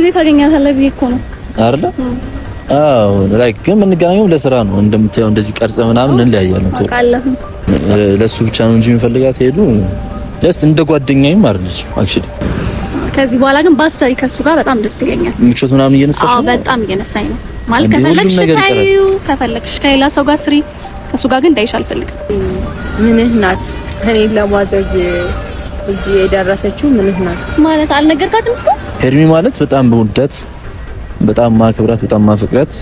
ጊዜ ታገኛታለህ ብዬ እኮ ነው አይደል? አዎ ላይክ ግን የምንገናኘው ለስራ ነው። እንደምታየው እንደዚህ ቀርጸ ምናምን እንለያያለን። ለሱ ብቻ ነው እንጂ የምፈልጋት ሄዱ ጀስት እንደ ጓደኛዬም አይደለች አክቹሊ። ከዚህ በኋላ ግን ባሰሪ ከሱ ጋር በጣም ደስ ይለኛል። ምቾት ምናምን እየነሳሽ ነው? በጣም እየነሳኝ ነው ማለት ከፈለግሽ ከሌላ ሰው ጋር ስሪ፣ ከሱ ጋር ግን እንዳይሽ አልፈልግም። ምንህ ናት እኔን ለማዘዝ እዚህ የደረሰችው? ምንህ ናት ማለት አልነገርካትም እስካሁን? ሄርሚ ማለት በጣም በውደት በጣም ማክብራት በጣም ማፍቅራት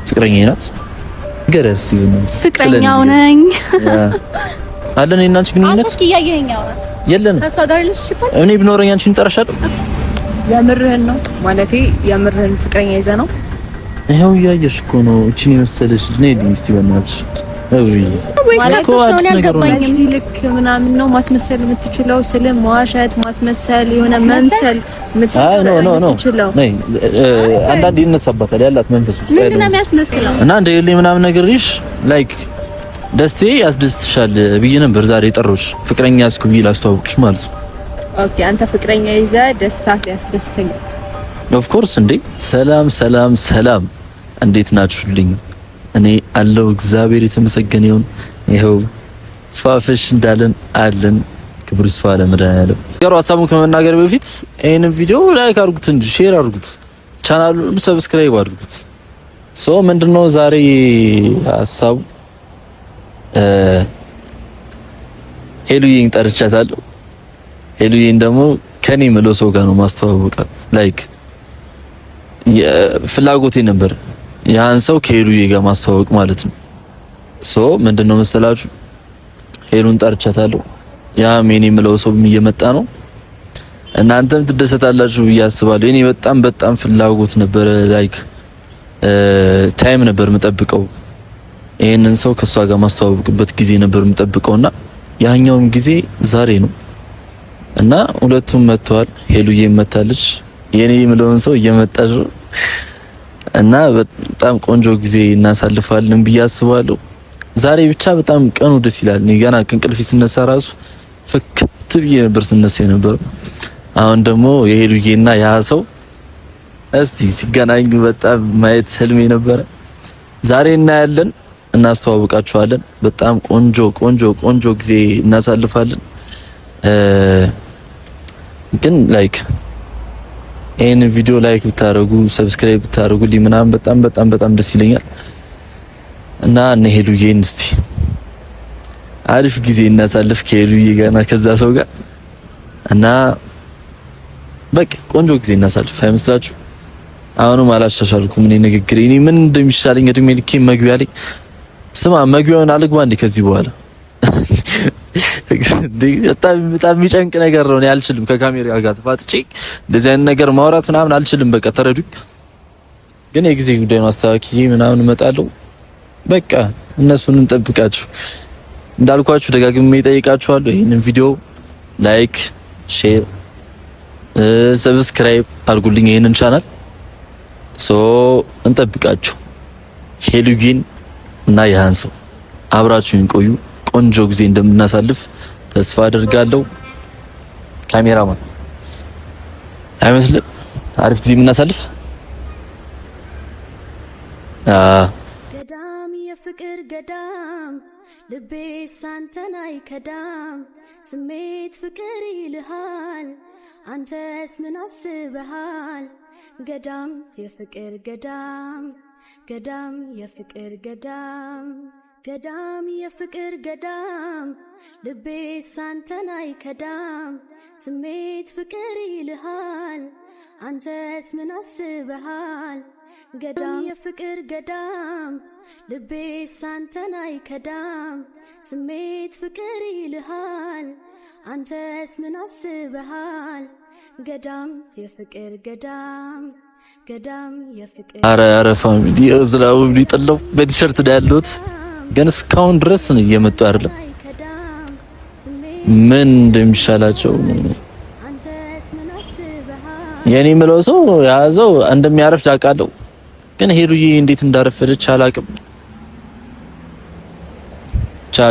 ፍቅረኛዬ ናት። ገረስቲ ነው ፍቅረኛው ነኝ አለን። እና አንቺ ግንኙነት እስኪ ያየኸኛው የለንም ከሷ ጋር ልሽባል። እኔ ብኖረኝ አንቺን ጠራሻለሁ። የምርህን ነው ማለቴ? የምርህን ፍቅረኛ ይዘህ ነው? ይሄው ያየሽ እኮ ነው። እቺን የመሰለሽ ነይ እስቲ በእናትሽ ማለት እዚህ ልክ ምናምን ነው ማስመሰል የምትችለው? ስለ መዋሸት ማስመሰል የሆነ መምሰል የምትችለው ነይ አንዳንዴ ይነሳባታል ያላት መንፈስ ውስጥ ምንድን ነው የሚያስመስለው? እና እንደ የሌ ምናምን ነገርሽ ላይክ ደስቴ ያስደስትሻል ብዬ ነበር ዛሬ ጠሮሽ ፍቅረኛ እስኩ ብዬ ላስተዋውቅሽ ማለት ነው። ኦኬ አንተ ፍቅረኛ ይዘህ ደስታ ያስደስተኛል። ኦፍ ኮርስ እንዴ። ሰላም ሰላም ሰላም፣ እንዴት ናችሁልኝ? እኔ አለው እግዚአብሔር የተመሰገነ ይሁን። ይሄው ፋፍሽ እንዳለን አለን። ክብር ይስፋ ለመድኃኒዓለም። ያው ሀሳቡን ከመናገር በፊት ይሄንን ቪዲዮ ላይክ አድርጉት እንጂ ሼር አድርጉት፣ ቻናሉን ሰብስክራይብ አድርጉት። ምንድነው ዛሬ ሀሳቡ ሄሉዬን ጠርቻታለሁ። ሄሉዬን ደግሞ ከኔ ምለው ሰው ጋር ነው ማስተዋወቃት። ላይክ ፍላጎቴ ነበር ያን ሰው ከሄሉዬ ጋር ማስተዋወቅ ማለት ነው። ምንድነው መሰላችሁ ሄሉን ጠርቻታለሁ። ያ ሜኒ ምለው ሰው እየመጣ ነው። እናንተም ትደሰታላችሁ ብዬ አስባለሁ። እኔ በጣም ፍላጎት ነበር። ላይክ ታይም ነበር የምጠብቀው ይሄንን ሰው ከሷ ጋር ማስተዋወቅበት ጊዜ ነበር የምጠብቀውና ያኛውም ጊዜ ዛሬ ነው እና ሁለቱም መጥተዋል። ሄሉዬ መጣለች፣ የኔ የምለውን ሰው እየመጣች ነው እና በጣም ቆንጆ ጊዜ እናሳልፋለን ብዬ አስባለሁ። ዛሬ ብቻ በጣም ቀኑ ደስ ይላል። እኔ ገና ከእንቅልፌ ስነሳ ራሱ ፍክት ብዬ ነበር ስነሳ የነበረው። አሁን ደግሞ የሄሉዬና ያ ሰው እስቲ ሲገናኙ በጣም ማየት ህልሜ ነበረ። ዛሬ እናያለን፣ እናስተዋውቃችኋለን። በጣም ቆንጆ ጊዜ እናሳልፋለን። ግን ላይክ ይሄን ቪዲዮ ላይክ ብታረጉ ሰብስክራይብ ብታረጉልኝ ምናምን በጣም ደስ ይለኛል እና እነ ሄሉዬን እስቲ አሪፍ ጊዜ እናሳልፍ ከሄሉዬ ጋርና ከዛ ሰው ጋር እና በቃ ቆንጆ ጊዜ እናሳልፍ አይመስላችሁ? አሁንም አላሻሻልኩም እኔ ንግግሬ። እኔ ምን እንደሚሻለኝ እድሜ ልኬ መግቢያ ላይ ስማ፣ መግቢያውን አልግባ እንዴ ከዚህ በኋላ በጣም የሚጨንቅ ነገር ነው። እኔ አልችልም ከካሜራ ጋር ተፋጥጬ እንደዚህ አይነት ነገር ማውራት ምናምን አልችልም። በቃ ተረዱኝ። ግን የጊዜ ጉዳይ ነው። አስተካክዬ ምናምን እመጣለሁ። በቃ እነሱን እንጠብቃችሁ። እንዳልኳችሁ ደጋግሜ እጠይቃችኋለሁ። ይሄንን ቪዲዮ ላይክ፣ ሼር፣ ሰብስክራይብ አድርጉልኝ ይሄንን ቻናል። እንጠብቃችሁ። ሄሉዬን እና ያን ሰው አብራችሁን ቆዩ። ቆንጆ ጊዜ እንደምናሳልፍ ተስፋ አደርጋለሁ። ካሜራማን አይመስልም? አሪፍ ጊዜ የምናሳልፍ ገዳም የፍቅር ገዳም ልቤ ሳንተን አይከዳም። ስሜት ፍቅር ይልሃል አንተስ ምን አስበሃል? ገዳም የፍቅር ገዳም ገዳም የፍቅር ገዳም ገዳም የፍቅር ገዳም ልቤ ሳንተን አይከዳም። ስሜት ፍቅር ይልሃል አንተስ ምን አስበሃል? ገዳም የፍቅር ገዳም ልቤ ሳንተን አይከዳም። ስሜት ፍቅር ይልሃል አንተስ ምን አስበሃል? ገዳም የፍቅር ገዳም ገዳም የፍቅር አረ ፋሚሊ እዝላው ሊጠለው በቲሸርት ላይ ያሉት ግን እስካሁን ድረስ ነው እየመጡ አይደለም። ምን እንደሚሻላቸው የኔ ምለው ሰው ያዘው እንደሚያረፍድ አውቃለሁ። ግን ሄሉዬ እንዴት እንዳረፈደች አላውቅም።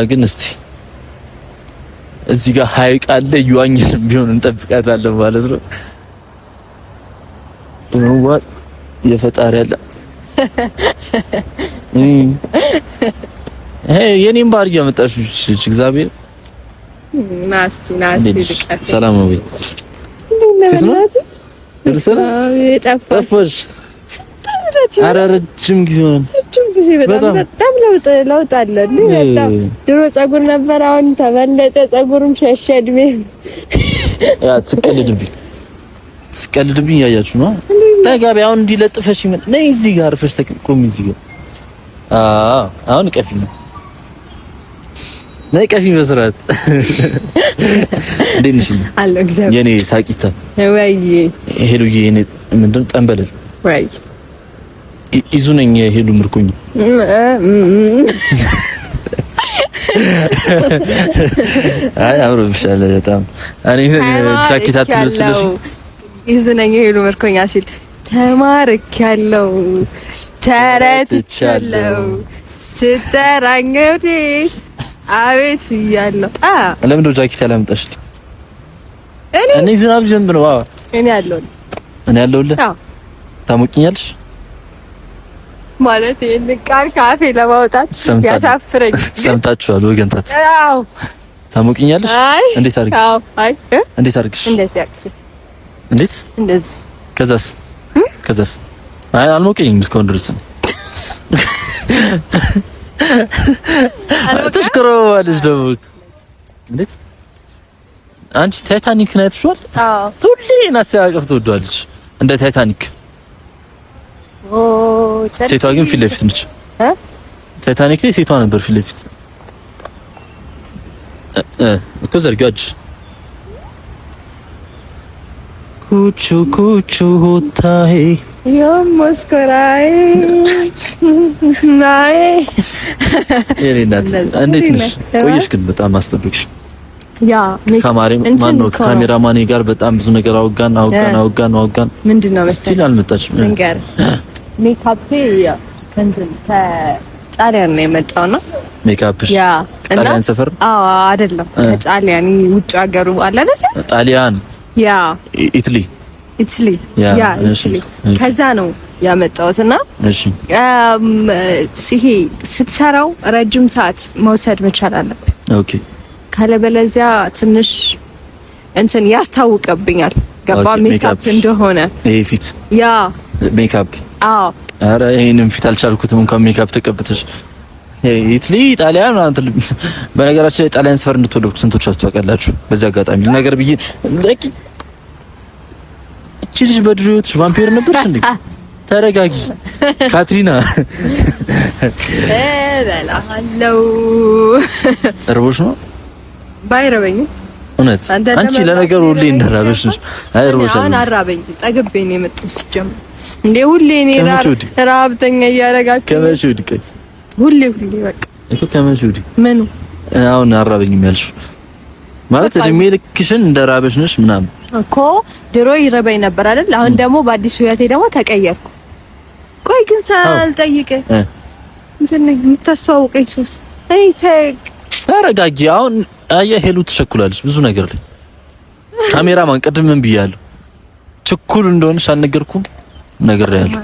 ግን እስቲ እዚህ ጋር ሀይቅ አለ፣ እየዋኘን ቢሆን እንጠብቃታለን ማለት ነው። ወጥ የፈጣሪ ያለ የኔን ባህሪ ያመጣሽ እግዚአብሔር ናስቲ ልቀፍ ሰላም ነው ወይ ጠፋሽ? ኧረ ረጅም ጊዜ ሆነ። በጣም ለውጥ አለ። በጣም ድሮ ፀጉር ነበር፣ አሁን ተበለጠ፣ ፀጉርም ሸሸ፣ እድሜ ያ ስቀልድብኝ ያያችሁ ነው። ተጋቢ አሁን እንዲለጥፈሽ ነይ እዚህ ጋር አርፈሽ ተቆሚ እዚህ ጋር አሁን ቀፊኝ ነይ ቀፊኝ በስርዓት እንዴት ነሽ? አለ እግዚአብሔር የኔ ሳቂታ ወይ ሄሉዬ የኔ ምንድን ጠንበለል ወይ ይዙ ነኝ ሄሉ ምርኩኝ አይ አብሮብሻል በጣም እኔ ጃኬት አትመስልሽ ይዙ ነኝ ሄሉ ምርኩኝ ሲል ተማርኪያለሁ ተረትቻለሁ ስትጠራኝ ወዴት አቤት ብያለሁ። ለምን ነው ጃኬት ያላመጣሽ? እኔ ዝናብ ጀምብ ነው። እኔ ያለሁልህ አዎ ታሞቂኛለሽ ማለት ይሄን ቃል ካፌ ለማውጣት ያሳፍረኝ። ሰምታችኋል ወገንታት? አዎ ታሞቂኛለሽ። እንዴት አድርግሽ? አዎ አይ እንዴት አድርግሽ? እንደዚህ አቅፊ። እንዴት እንደዚህ። ከዛስ አይ አልሞቀኝም እስካሁን ድረስ ተሽከረዋለሽ ደግሞ እንዴት አንቺ ታይታኒክ ነው አይተሽዋል? አዎ ሁሌ እናስተያቀፍ ትወዷለች እንደ ታይታኒክ። ሴቷ ግን ፊት ለፊት ነች። ታይታኒክ ላይ ሴቷ ነበር ፊት ለፊት እኮ ዘርጋጅ ኩቹ ኩቹ ሆታዬ የሞስኮራዬ ናይ የኔናት እንዴት ነሽ? ቆየሽ ግን በጣም አስጠብቅሽ። ያ ካሜራማኔ ጋር በጣም ብዙ ነገር አወጋን። ምንድነው መሰለኝ ስቲል አልመጣችም። ነገር ሜካፕ ያ ከእንትን ከጣሊያን ነው የመጣውና ሜካፕሽ ያ ጣሊያን ሰፈር? አዎ አይደለም ከጣሊያን ውጭ ሀገሩ አለ አይደል? ጣሊያን ያ ኢትሊ ያ ኢትሊ ከዛ ነው ያመጣውትና እሺ ይሄ ስትሰራው ረጅም ሰዓት መውሰድ መቻል አለበት። ኦኬ ካለበለዚያ ትንሽ እንትን ያስታውቅብኛል። ገባ ሜካፕ እንደሆነ ይሄ ፊት ያ ሜካፕ አዎ ኧረ ይሄንን ፊት አልቻልኩትም እንኳን ሜካፕ ተቀብተሽ ኢትሊ ጣሊያን አንተ በነገራችን ላይ ጣሊያን ሰፈር እንድትወደድኩ ስንቶቻችሁ ታውቃላችሁ? በዚህ አጋጣሚ ነገር ብዬ ለቂ እቺ ልጅ በድሮዎች ቫምፒር ነበርሽ እንዴ? ተረጋጊ ካትሪና በላለው እርቦሽ ነው ባይረበኝ እውነት አንቺ ለነገሩ ሁሌ እንደራበሽ ነሽ። አይ እርቦሽ አሁን አራበኝ ጠግቤ ነው የመጣው ሲጀምር እንዴ ሁሌ እኔ ራብተኛ እያደረጋችሁ ከመቼ ወዲህ ሁሌ በቃ እኮ ከመቼ ወዲህ ምኑ አሁን አራበኝም ያልሽው ማለት እድሜ ልክሽን እንደራበሽ ነሽ ምናምን እኮ ድሮ ይረበኝ ነበር አይደል? አሁን ደግሞ በአዲሱ ህይወቴ ደግሞ ተቀየርኩ። ቆይ ግን ሳልጠይቅ እንትን የምታስተዋውቀኝ ሱስ አይ ተረጋጊ። አሁን አየህ ሄሉ ትሸኩላለች ብዙ ነገር ላይ ካሜራማን ቅድም ምን ብያለሁ? ችኩል እንደሆነሽ አልነገርኩም? ነግሬያለሁ።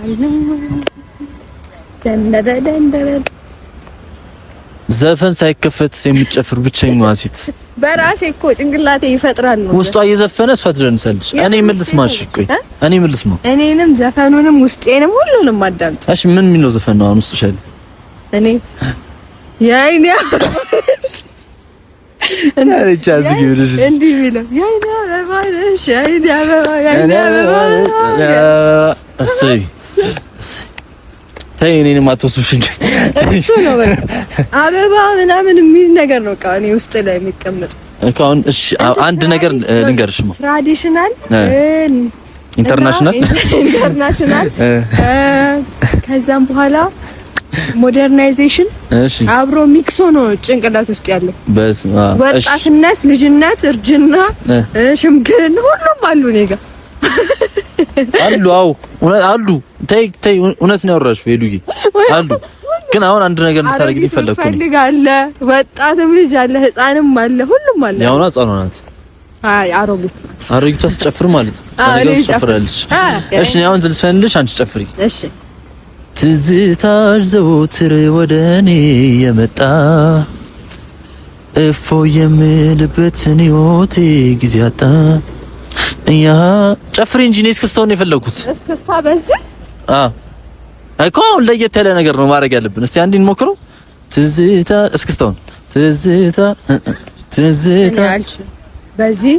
ዘፈን ሳይከፈት የሚጨፍር ብቸኛዋ ሴት በራሴ እኮ ጭንቅላቴ ይፈጥራል ነው ውስጧ እየዘፈነ እሷ ትደንሳለች። እኔ ምን ልስማሽ? ቆይ እኔ ምን ልስማ? እኔንም ዘፈኑንም ውስጤንም ሁሉንም አዳምጥ። እሺ ምን የሚለው ዘፈን ነው አሁን ውስጥሽ ያለ? እኔ ያይኔ እናረቻ ዝግብልሽ እንዲህ የሚለው ያይኔ አበባሽ ያይኔ አበባ ያይኔ አበባ እሰይ ተይ እኔንም አትወስዱሽኝ። እሱ ነው በቃ አበባ ምናምን የሚል ነገር ነው ቃ እኔ ውስጥ ላይ የሚቀመጥ አሁን። እሺ አንድ ነገር ልንገርሽማ ትራዲሽናል ኢንተርናሽናል ከዛም በኋላ ሞደርናይዜሽን አብሮ ሚክስ ሆኖ ጭንቅላት ውስጥ ያለው ወጣትነት፣ ልጅነት፣ እርጅና፣ ሽምግልና ሁሉም አሉ እኔ ጋር አሉ። አዎ አሉ። ተይ እውነት ነው ያወራሽው ሄሉዬ አሉ። ግን አሁን አንድ ነገር እንድታረግልኝ ፈለኩኝ። ፈልጋለ ወጣትም ልጅ አለ፣ ህፃንም አለ፣ ሁሉም አለ። ያውና ህፃኗ ናት አይ አሮጊቷ ስትጨፍር ማለት ነው ትጨፍራለች። እሺ አሁን ዝልሰንልሽ አንቺ ጨፍሪ። እሺ ትዝታሽ ዘወትር ወደኔ የመጣ እፎ የምልበትን ህይወቴ ጊዜ አጣ ያ ጨፍሪ እንጂ ነው እስክስታውን የፈለኩት። እስክስታ በዚህ እኮ አሁን ለየት ያለ ነገር ነው ማድረግ ያለብን። እስቲ አንዴ እንሞክረው። ትዝታ እስክስታውን ትዝታ በዚህ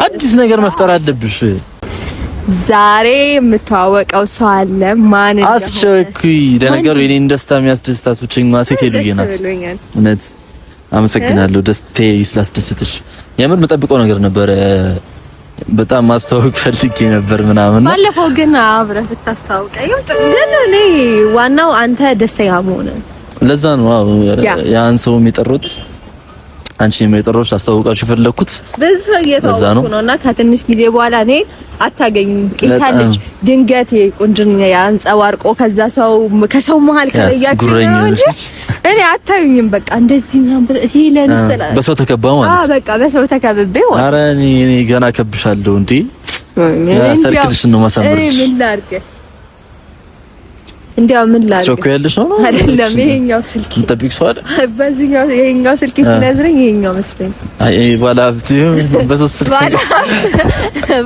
አዲስ ነገር መፍጠር አለብሽ። ዛሬ የምተዋወቀው ሰው አለ። ማን እንደሆነ አትቸኩይ። ለነገሩ የኔን ደስታ የሚያስደስታት ብቸኛዋ ሴት ሄሉዬ ናት። እውነት አመሰግናለሁ። ደስታዬ ስላስደስትሽ። የምር የምጠብቀው ነገር ነበረ። በጣም ማስተዋወቅ ፈልጌ ነበር ምናምን። ባለፈው ግን አብረህ ብታስተዋውቀኝ ግን እኔ ዋናው አንተ ደስተኛ መሆን። ለዛ ነው ያን ሰው የሚጠሩት አንቺ የምጠሮች አስተዋውቃችሁ ፈለኩት። በዛ እየተዋወቁ ነውና ከትንሽ ጊዜ በኋላ እኔ አታገኝም። ቄታለች ድንገት ቁንጅና ያንጸባርቆ ከዛ ሰው ከሰው መሃል ከያችሁ እኔ አታዩኝም። በቃ እንደዚህ ምናምን ሄለን ስተላ በሰው ተከባ ማለት በቃ በሰው ተከብቤ ማለት ኧረ እኔ ገና ከብሻለሁ እንዴ ሰርክልሽ ነው ማሳመርሽ። እኔ ምን ላድርግ እንዲያው ምን ላድርግ ቾኮ ያለሽ ነው አይደለም። ይሄኛው ስልክ እንጠብቅ ሰው አይደል? በዚህኛው ይሄኛው ስልክ ሲነዝረኝ ይሄኛው መስሎኝ። አይ ባላብት በሶስት ስልክ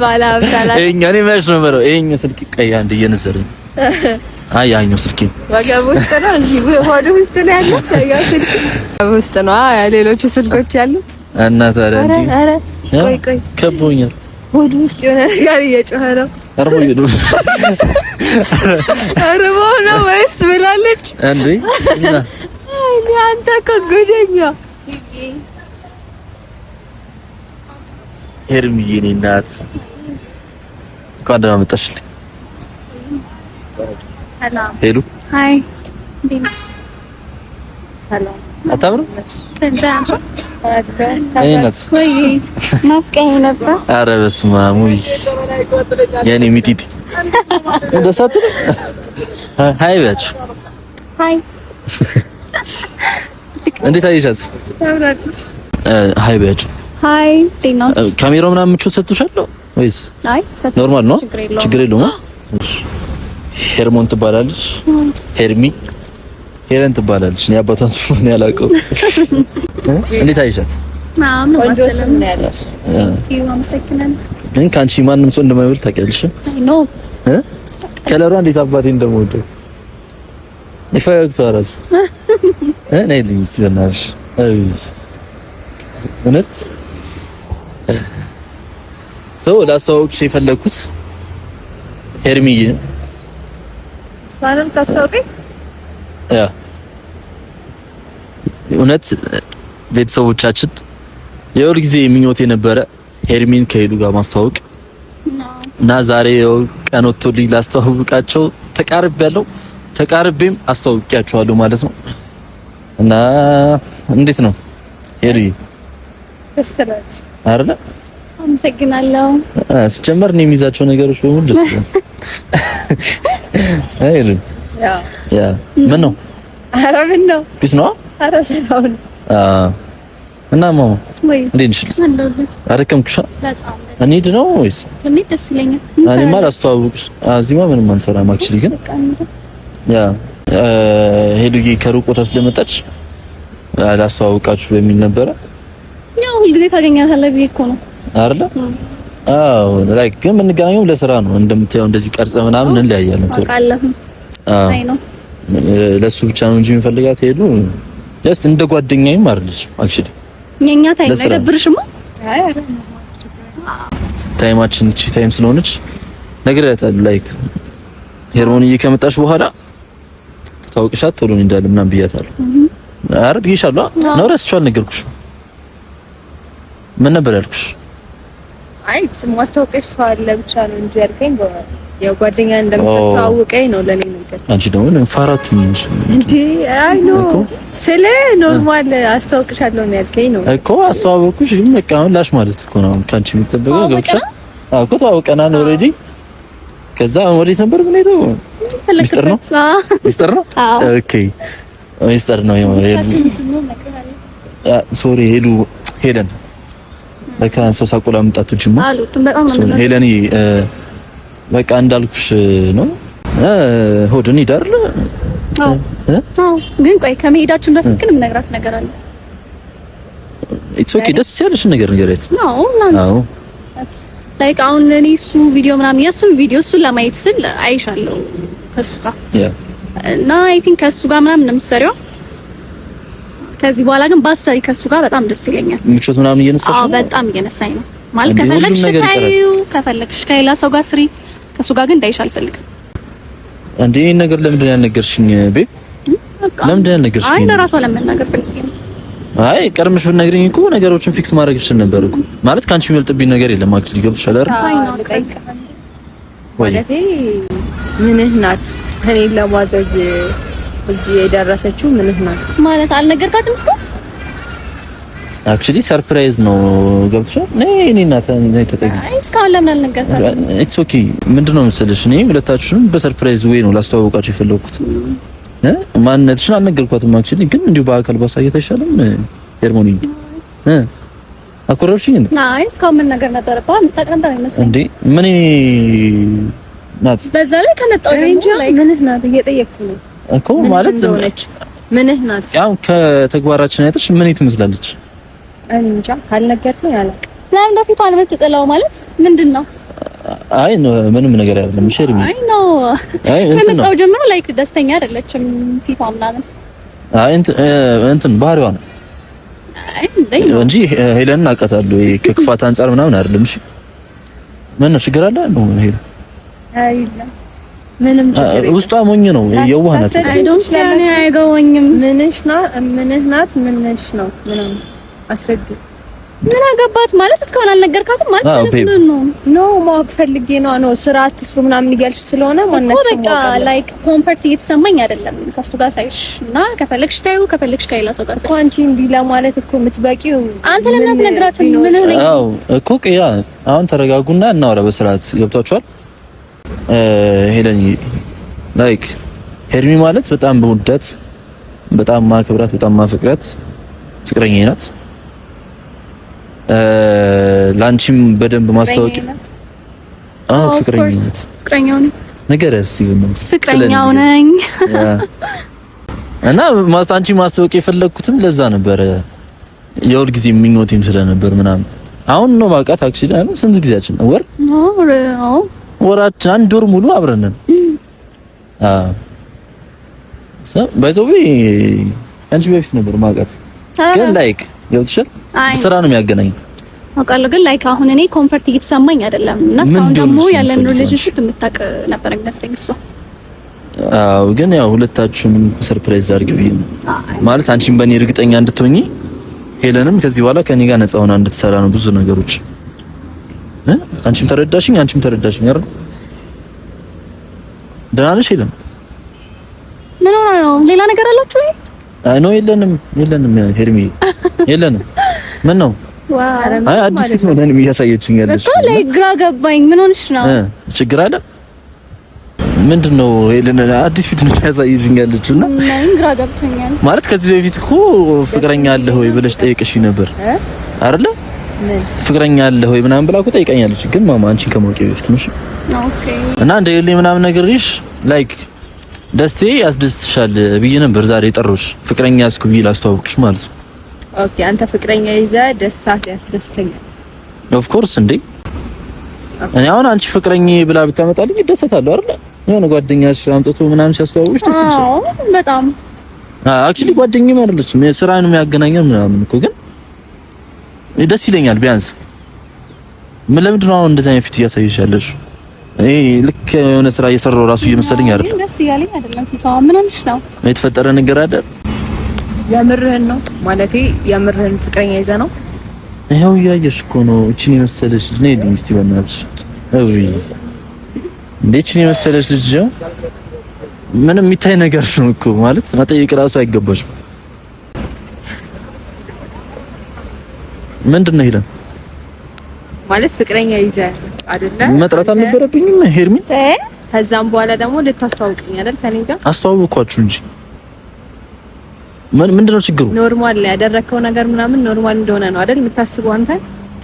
ባላብት አላ ይሄኛው እኔ ማለት ነው ማለት ይሄኛው ስልክ ቀይ አንድ እየነዘረኝ። አይ ያኛው ስልክ ወገብ ውስጥ ነው እንጂ ሆድ ውስጥ ነው ያለው። ያኛው ስልክ ውስጥ ነው። ሌሎች ስልኮች ያሉት እና ታዲያ እንዴ ኧረ ቆይ ከቦኛል። ሆድ ውስጥ የሆነ ነገር እየጮኸ ነው። አርቦ ይዱ አርቦ ነው ወይስ ብላለች እንዴ? እና እኔ አንተ ከጎደኛ ሄርሚዬ እኔ እናት እንኳን ደህና መጣሽልኝ። ሰላም ሄሉ ሃይ ሰላም አታምሩ አይነት ወይ ናፍቀኝ ነበር። ኧረ በስመ አብ ውይ የኔ ሚጢጢ እንደሳት ሃይ ባች ሃይ እንዴት አየሻት? ታብራለች ሃይ ባች ሃይ ዲና ካሜራው ምናምን ምቾት ሰጥቶሻል ወይስ? አይ ኖርማል ነው። ችግር የለውም። ሄርሞን ትባላለች። ሄርሚ ሄረን ትባላለች። እኔ አባቷን ስም ነው ያላቀው። እንዴት አየሻት? ቆንጆ ስም ነው ያለሽ። ግን ካንቺ ማንም ሰው እንደማይበል ታውቂያለሽ? አይ ኖ ከለሯ እንዴት አባቴ እንደምወደው ይፈክቷ ራስ ነይ ልጅ ስለናሽ እውነት ሰው ላስተዋውቅሽ የፈለኩት ሄርሚዬ ሷንም ታስተዋውቀኝ እውነት ቤተሰቦቻችን የሁል ጊዜ ምኞቴ ነበረ ሄርሚን ከሄሉ ጋር ማስተዋወቅ እና ዛሬ ቀን ወጥቶልኝ ላስተዋውቃቸው ተቃርቤም አስተዋውቂያቸዋለሁ ማለት ነው። እና እንዴት ነው ሄሉዬ? ደስተናል አይደል? አመሰግናለሁ። ሲጀመር ነው የሚይዛቸው ነገሮች በሙሉ ደስ ይላል። ሄሉ ያ ምን ነው? ኧረ ምን ነው? ፒስ ነው? ኧረ ሰላም ነው። እና ማማ ወይ እንዴት ነሽ? አደከምኩሽ? በጣም እንሂድ ነው ወይስ? እኔ ደስ ይለኛል። እኔ ማለት አስተዋውቅሽ እዚህማ ምንም አንሰራም። አክቹሊ ግን ያ ሄሉዬ ከሩቅ ቦታ ስለመጣች ላስተዋውቃችሁ በሚል ነበረ። ያው ሁልጊዜ ታገኛታለህ ብዬ እኮ ነው አይደለ? አዎ ላይክ ግን የምንገናኘው ለስራ ነው። እንደምታየው እንደዚህ ቀርጸ ምናምን እንለያያለን። አይ ነው ለሱ ብቻ ነው እንጂ የምፈልጋት ሄሉ ጀስት እንደ ጓደኛዬም አይደለች። አክቹሊ የኛ ታይም አይደብርሽማ? አይ ታይማችን እቺ ታይም ስለሆነች ነግሬያታለሁ። ላይክ ሄርሞንዬ ከመጣሽ በኋላ ታውቅሻት ቶሎ እንዳለ ምናምን ብያታለሁ። አረ ብዬሻለሁ ነው ረስቼው አልነገርኩሽም። ምን ነበር ያልኩሽ? አይ ማስተዋወቅሽ ሰው አለ ብቻ ነው እንጂ ያልከኝ ያው ጓደኛ እንደምታስተዋውቀኝ ነው ለኔ ነገር። አንቺ ደግሞ ፋራቱ ነሽ እንዴ? አይ ኖ ስለ ኖርማል አስተዋውቅሻለሁ ነው ያልከኝ ነው እኮ። አስተዋወቅኩሽ ግን በቃ አሁን ላሽ ማለት እኮ ነው ካንቺ የሚጠበቀው ገብቻ። አዎ እኮ ተዋውቀናል ኦልሬዲ። ከዛ ወዴት ነበር ምን ሄደው? ሚስጥር ነው ሚስጥር ነው። ኦኬ ሚስጥር ነው። ሶሪ ሄሉ ሄለን በቃ ሰው ሳቆላ መምጣቱ ጅማ አሉትም በጣም ነው ሄለኒ በቃ እንዳልኩሽ ነው ሆድን ይዳር ግን ቆይ ከመሄዳችን በፊት ግን የምነግራት ነገር አለ ኢትስ ኦኬ ደስ ያለሽ ነገር ንገሪያት አዎ ላይክ አሁን እኔ እሱ ቪዲዮ ምናምን የእሱን ቪዲዮ እሱን ለማየት ስል አይሻለሁ ከሱ ጋር እና አይ ቲንክ ከሱ ጋር ምናምን ነው የምትሰሪው ከዚህ በኋላ ግን ባሰሪ ከሱ ጋር በጣም ደስ ይለኛል ምቾት ምናምን እየነሳሽ ነው በጣም እየነሳኝ ነው ማለት ከፈለግሽ ከሌላ ሰው ጋር ስሪ ከሱ ጋር ግን እንዳይሽ አልፈልግም እንዴ ይሄን ነገር ለምንድን ነው ያልነገርሽኝ ቤብ ለምንድን ነው ያልነገርሽኝ አይ ለራሷ ለመናገር ፈልጌ ነው አይ ቀርምሽ ብትነግሪኝ እኮ ነገሮችን ፊክስ ማድረግ ይችላል ነበር እኮ ማለት ካንቺ የሚበልጥብኝ ነገር የለም አክቹሊ ገብቶሻል አይደል ወለቴ ምንህ ናት እኔን ለማዘዝ እዚህ የደረሰችው ምንህ ናት ማለት አልነገርካትም እስከ አክቹሊ ሰርፕራይዝ ነው ገብቶሻል እኔ እናት ነኝ ተጠቂ አይ እስካሁን ለምን አልነገርካትም ኢትስ ኦኬ ምንድነው መሰለሽ እኔ ሁለታችሁንም በሰርፕራይዝ ወይ ነው ላስተዋውቃችሁ የፈለኩት ማንነትሽን አልነገርኳትም አክቹሊ ግን እንዲሁ በአካል ባሳየት አይሻልም ሄርሞኒ አኮረፍሽኝ እንዴ አይ እስካሁን ምን ነገር ነበር ባል ተቀንበረ ይመስለኝ እንዴ ምን ናት በዛ ላይ ከመጣው እንጂ ምንህ ናት እየጠየቅኩ ነው እኮ ማለት ምንህ ናት ያው ከተግባራችን አይተሽ ምን ትመስላለች እንጃ ካልነገርኩኝ አላውቅም ለምን በፊቷ አልመጥጠላው ማለት ምንድነው አይ ምንም ነገር አይደለም ሸርሚ አይ ነው ከመጣው ጀምሮ ላይክ ደስተኛ አይደለችም ፊቷ ምናምን አይ እንትን ባህሪዋ ነው አይ እንጂ ሄለን አውቃታለሁ ከክፋት አንፃር ምናምን አይደለም እሺ ምን ነው ችግር አለ ነው ሄለን አይደለም ምንም ችግር የለም ውስጧ ሞኝ ነው የዋህ ናት አይ ዶንት ኬር እኔ አይገባኝም ምንሽ ናት ምንሽ ነው ምናምን አስረዱ ምን አገባት ማለት እስካሁን አልነገርካትም ማለት ነው ኖ ማወቅ ፈልጌ ነው ስራ አትስሩ ምናምን እያልሽ ስለሆነ ማንነት ነው በቃ ላይክ ኮምፎርት እየተሰማኝ አይደለም ከሱ ጋር ሳይሽ እና ከፈለግሽ ታዩ ከፈለግሽ ከሌላ ሰው ጋር ሳይሽ አንቺ እንዲህ ለማለት እኮ የምትበቂው አንተ ለምን አትነግራትም ምን ነው አዎ እኮ ያ አሁን ተረጋጉና እናወራ በስርዓት ገብቷችኋል ሄለን ላይክ ሄርሚ ማለት በጣም በውደት በጣም ማክብራት በጣም ማፍቅራት ፍቅረኛዬ ናት ላንቺም በደንብ ማስተዋወቅ ፍቅረኛው ነኝ ነገር እስቲ ፍቅረኛው ነኝ እና አንቺ ማስተዋወቅ የፈለኩትም ለዛ ነበር የሁል ጊዜ ምኞቴም ስለነበር ምናምን አሁን ነው ማውቃት አክቹሊ ስንት ጊዜያችን ወራችን አንድ ወር ሙሉ አብረን ነን ባይዘው አንቺ በፊት ነበር ማውቃት ግን ላይክ ይወጥሻል ስራ ነው የሚያገናኝ አውቃለሁ ግን ላይክ አሁን እኔ ኮምፎርት እየተሰማኝ አይደለም እና እስካሁን ደግሞ ያለን ሪሌሽንሺፕ የምታውቅ ነበር የሚመስለኝ እሷ አዎ ግን ያው ሁለታችሁንም ሰርፕራይዝ አድርጊው ማለት አንቺም በእኔ እርግጠኛ እንድትሆኚ ሄለንም ከዚህ በኋላ ከኔ ጋር ነፃ ሆና እንድትሰራ ነው ብዙ ነገሮች አንቺም ተረዳሽኝ አይደል ደህና ነሽ ሄለን ምን ሆነ ነው ሌላ ነገር አላችሁ ወይ አይ ነው የለንም ሄርሚ የለንም ምን ነው አይ አዲስ ፊት ነው ለኔም እያሳየችኝ ያለሽ እኮ ላይ ግራ ገባኝ ምን ሆነሽ ነው ችግር አለ ምንድነው ሄለን አዲስ ፊት ነው እያሳየችኝ ያለችውና ምን ግራ ገብቶኛል ማለት ከዚህ በፊት እኮ ፍቅረኛ አለ ሆይ ብለሽ ጠይቀሽ ነበር አይደለ ፍቅረኛ አለ ሆይ ምናምን ብላ እኮ ጠይቀኛለች ግን ማማ አንቺን ከማውቄ በፊት ነው ኦኬ እና እንደሌለ ምናምን ነገርሽ ላይክ ደስቴ ያስደስትሻል ብዬ ነበር ዛሬ ጠሮሽ ፍቅረኛ እስኩ ቢል አስተዋውቅሽ ማለት ነው ኦኬ አንተ ፍቅረኛ ይዘ ደስታ ያስደስተኛል ኦፍ ኮርስ እንዴ እኔ አሁን አንቺ ፍቅረኛ ብላ ብታመጣልኝ ደስታለሁ አይደል የሆነ ጓደኛሽ አምጥቶ ምናምን ሲያስተዋውቅሽ ደስ ይላል አዎ በጣም አክቹሊ ጓደኛዬ አይደለችም ስራን የሚያገናኘው ምናምን እኮ ግን ደስ ይለኛል ቢያንስ ምን ለምንድን ነው እንደዛ አይነት ፊት እያሳየሻለሽ ልክ የሆነ ስራ እየሰራው ራሱ እየመሰለኝ አይደል ደስ ያለኝ አይደለም ፊቷ ምን ሆነሽ ነው የተፈጠረ ነገር አለ የምርህን ነው ማለቴ የምርህን ፍቅረኛ ይዘ ነው ይሄው እያየሽ እኮ ነው እቺን የመሰለሽ ልጅ ነይ እስቲ በእናትሽ እውይ እቺን የመሰለሽ ልጅ ምንም የሚታይ ነገር ነው እኮ ማለት መጠየቅ ራሱ አይገባሽም ምንድነው ይላል ማለት ፍቅረኛ ይዘ አይደለ መጥራት አልነበረብኝም ሄርሚ ከዛም በኋላ ደግሞ ልታስተዋውቅኝ አይደል ከኔ ጋር አስተዋውቋችሁ እንጂ ምንድነው ችግሩ ኖርማል ያደረከው ነገር ምናምን ኖርማል እንደሆነ ነው አይደል የምታስበው አንተ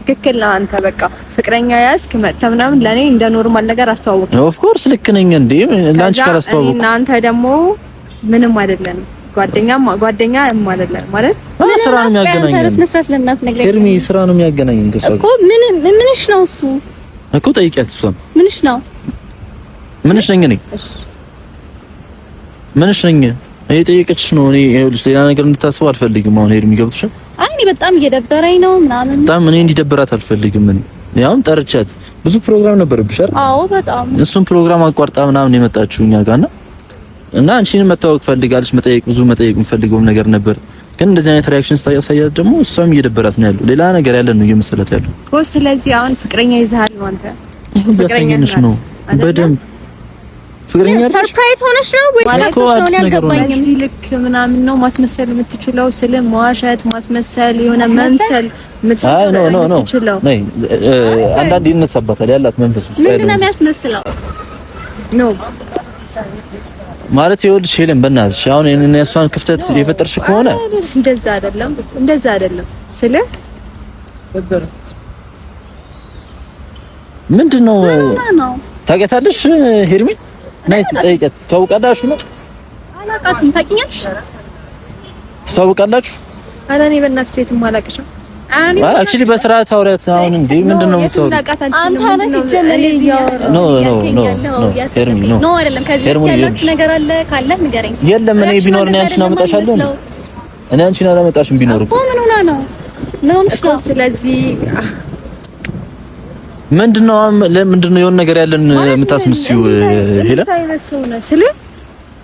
ትክክል ነው አንተ በቃ ፍቅረኛ ያዝክ መጥተህ ምናምን ለኔ እንደ ኖርማል ነገር አስተዋወቅ። ኦፍ ኮርስ ልክ ነኝ እንዴ ላንቺ ካላስተዋወቅ እና አንተ ደግሞ ምንም አይደለም ጓደኛም አይደለም ማለት ስራ ነው የሚያገናኘን። በስነስርዓት ለምናት ነገር ሄርሚ ስራ ነው የሚያገናኘን ከሰው እኮ ምንሽ ነው እሱ እኮ ጠይቂያት። እሷን ምንሽ ነው ምንሽ ነኝ እኔ ምንሽ ነኝ እየጠየቀችሽ ነው። እኔ ይኸውልሽ ሌላ ነገር እንድታስብ አልፈልግም። አሁን ሄርሚ ገብቶሻል? አይ እኔ በጣም እየደበረኝ ነው ምናምን በጣም እኔ እንዲደበራት አልፈልግም። እኔ ያውም ጠርቻት ብዙ ፕሮግራም ነበረብሽ አይደል? አዎ በጣም እሱን ፕሮግራም አቋርጣ ምናምን የመጣችው እኛ ጋርና እና አንቺን መታወቅ ፈልጋለች ብዙ መጠየቅ የምፈልገውም ነገር ነበር። ግን እንደዚህ አይነት ሪአክሽን ስታሳያት ደግሞ እሷም እየደበራት ነው ያለው። ሌላ ነገር ያለ ነው እየመሰላት ያለው እኮ። ስለዚህ አሁን ፍቅረኛ ይዘሃል ነው አንተ? ፍቅረኛ ነሽ ነው በደንብ ፍቅረኛ ሰርፕራይዝ ሆነሽ ነው ወይ ማለት ነው? ያልገባኝም እዚህ ልክ ምናምን ነው ማስመሰል የምትችለው? ስለ መዋሸት ማስመሰል የሆነ መምሰል የምትችለው ነይ። አንዳንዴ ይነሳባታል ያላት መንፈስ ውስጥ ምንድን ነው የሚያስመስለው ነው ማለት ይኸውልሽ ሄለን በእናትሽ አሁን እሷን ክፍተት የፈጠርሽ ከሆነ እንደዛ አይደለም ስለ ምንድነው ነው ታውቂያታለሽ ሄርሚ ናይስ ጠይቀት ታውቃላችሁ ነው አላውቃትም ታውቂኛለሽ ታውቃላችሁ ኧረ እኔ በእናትሽ የትም አላውቅሽም አክቹሊ በስርዓት አውሪያት አሁን እንዴ ምንድነው የምታወሪው አንተ ነህ ሲጀመር ኖ ሄርሚ ኖ አይደለም ከዚህ ያላችሁ ነገር አለ ካለ ንገረኝ የለም እኔ ቢኖር እኔ አንቺን አመጣሻለሁ እኔ አንቺን አላመጣሽም ቢኖር እኮ ምን ሆነ ነው ነው ስለዚህ ምንድነው የሆነ ነገር ያለን የምታስመስዩ ሄለ ስለ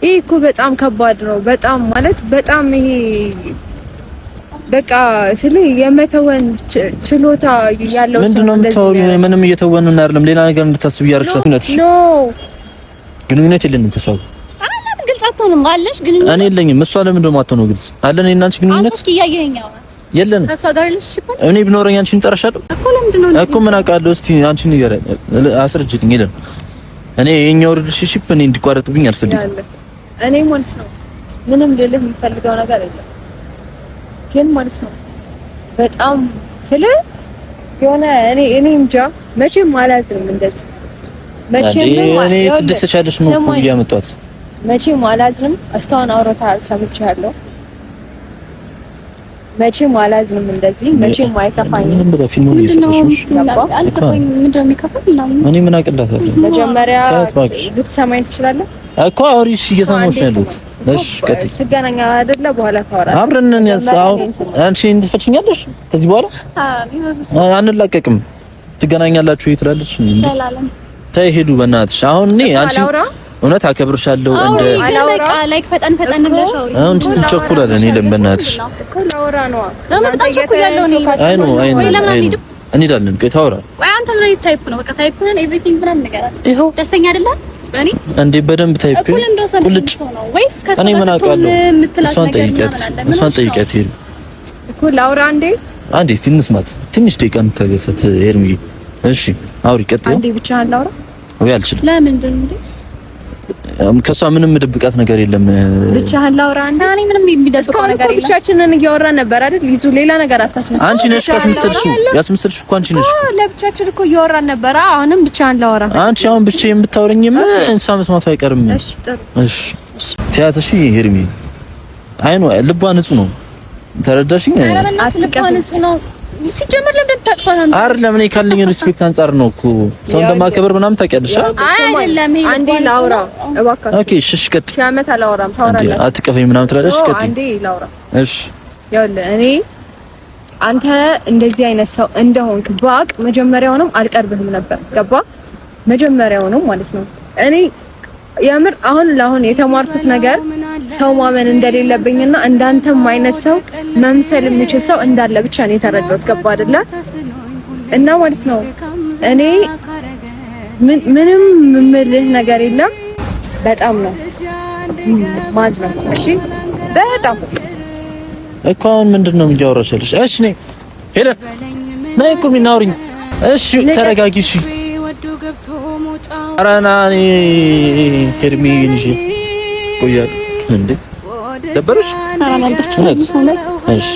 ይሄ እኮ በጣም ከባድ ነው በጣም ማለት በጣም ይሄ በቃ ስለ የመተወን ችሎታ ያለው ሰው ምንድነው የምታወሪው? ምንም እየተወንን አይደለም። ሌላ ነገር እንድታስብ ያርክሻት ነው። ኖ ግንኙነት የለንም ከሰው ለምን ግልጽ አትሆንም? አለሽ ግንኙነት? እኔ የለኝም። እሷ ለምን ደሞ አትሆነው ግልጽ አለን? እና አንቺ ግንኙነት እስኪ እያየኸኝ የለንም። ከሷ ጋር ልሽፕ እኔ ቢኖረኝ አንቺን ጠራሻለሁ እኮ ለምንድን ነው እኮ ምን አውቃለሁ? እስቲ አንቺን ንገረኝ፣ አስረጅልኝ። የለም እኔ የኛው ሪሌሽንሺፕ እኔ እንዲቋረጥብኝ አልፈልግም። እኔ ማለት ነው ምንም ልልህ የምፈልገው ነገር የለም ግን ማለት ነው በጣም ስለ የሆነ እኔ እንጃ መቼም አላዝንም እንደዚህ መቼም እኔ ትደሰቻለሽ ነው እኮ ያመጣት መቼም አላዝንም እስካሁን አውራታ ሰምቻለሁ መቼም አላዝንም እንደዚህ መቼም አይከፋኝም ምን ብለው ፊልሙን እየሰራሽ ምንድነው የሚከፋኝ እኔ ምን አቅላታለሁ መጀመሪያ ልትሰማኝ ትችላለህ እኮ አውሪሽ እየሰማሁሽ ነው ያሉት እሺ ቀጥይ ትገናኛ አይደለ በኋላ ታወራለህ አብረን ያሳው አንቺ እንድትፈችኛለሽ ከዚህ በኋላ አንላቀቅም ትገናኛላችሁ ይትላለች ሰላም ተይ ሄዱ በእናትሽ አሁን እኔ አንቺ እውነት አከብርሻለሁ እንደ ላይክ ፈጠን ብለሽ አውሪ አሁን እንቸኩላለን የለም በእናትሽ እኮ ላውራ ነው ለምን ተቸኩያለሁ እኔ አይ ነው እንሄዳለን ቆይ ታውራ ቆይ አንተ ምን አይነት ታይፕ ነው በቃ ታይፕህን ኤቭሪቲንግ ምናምን ንገራት ይኸው ደስተኛ አይደለም በእኔ እንዴ በደንብ ታይፕ ቁልጭ ወይስ ከሰው እኔ ምን አውቃለሁ እሷን ጠይቂያት ሄዱ እኮ ላውራ አንዴ እስቲ እንስማት ትንሽ ደቂቃ እንታገሰት ሄርሚ እሺ አውሪ ቀጥይ አንዴ ብቻ ላውራ ወይ አልችልም ለምንድን ነው ከሷ ምንም ድብቃት ነገር የለም ብቻህን ላውራ እኔ ምንም የሚደብቀው ነገር የለም ብቻችንን እያወራን ነበር አይደል ይዙ ሌላ ነገር አታስመስል አንቺ ነሽ ያስመሰልሽው እኮ አንቺ ነሽ ለብቻችን እኮ እያወራን ነበር አሁንም ብቻህን ላውራ አንቺ አሁን ብቻ የምታወሪኝም እንሳ መስማቱ አይቀርም እሺ ጥሩ እሺ ቲያትሽ ሄርሚ አይኑ ልቧ ንጹህ ነው ተረዳሽኝ አትቀፈንስ ነው ሲጀመር ለምን ተጣጣፋን አይደለም እኔ ካለኝ ሪስፔክት አንፃር ነው እኮ ሰው እንደማከበር ምናምን ታውቂያለሽ አይደለም አንዴ ላውራ እባክህ ኦኬ እሺ ቀጥ ሻመት አላወራም ታወራለህ አትቀፈኝ ምናምን ትላለሽ ቀጥ አንዴ ላውራ እሺ ይኸውልህ እኔ አንተ እንደዚህ አይነት ሰው እንደሆንክ ባቅ መጀመሪያውንም አልቀርብህም ነበር ገባ መጀመሪያውንም ማለት ነው እኔ የምር አሁን የተማርኩት ነገር ሰው ማመን እንደሌለብኝና እንዳንተም አይነት ሰው መምሰል የሚችል ሰው እንዳለ ብቻ ነው የተረዳሁት ገባ አይደለ እና ማለት ነው እኔ ምንም ምምልህ ነገር የለም በጣም ነው ማዝነው እሺ በጣም እኮ አሁን ምንድነው እያወራሽልሽ እሺ ነይ ሄደን ነይ እኮ ምናውሪኝ እሺ ተረጋጊ እሺ አራናኒ ሄርሚ እንጂ ቆያ እንዴ ደበረሽ? እውነት እሺ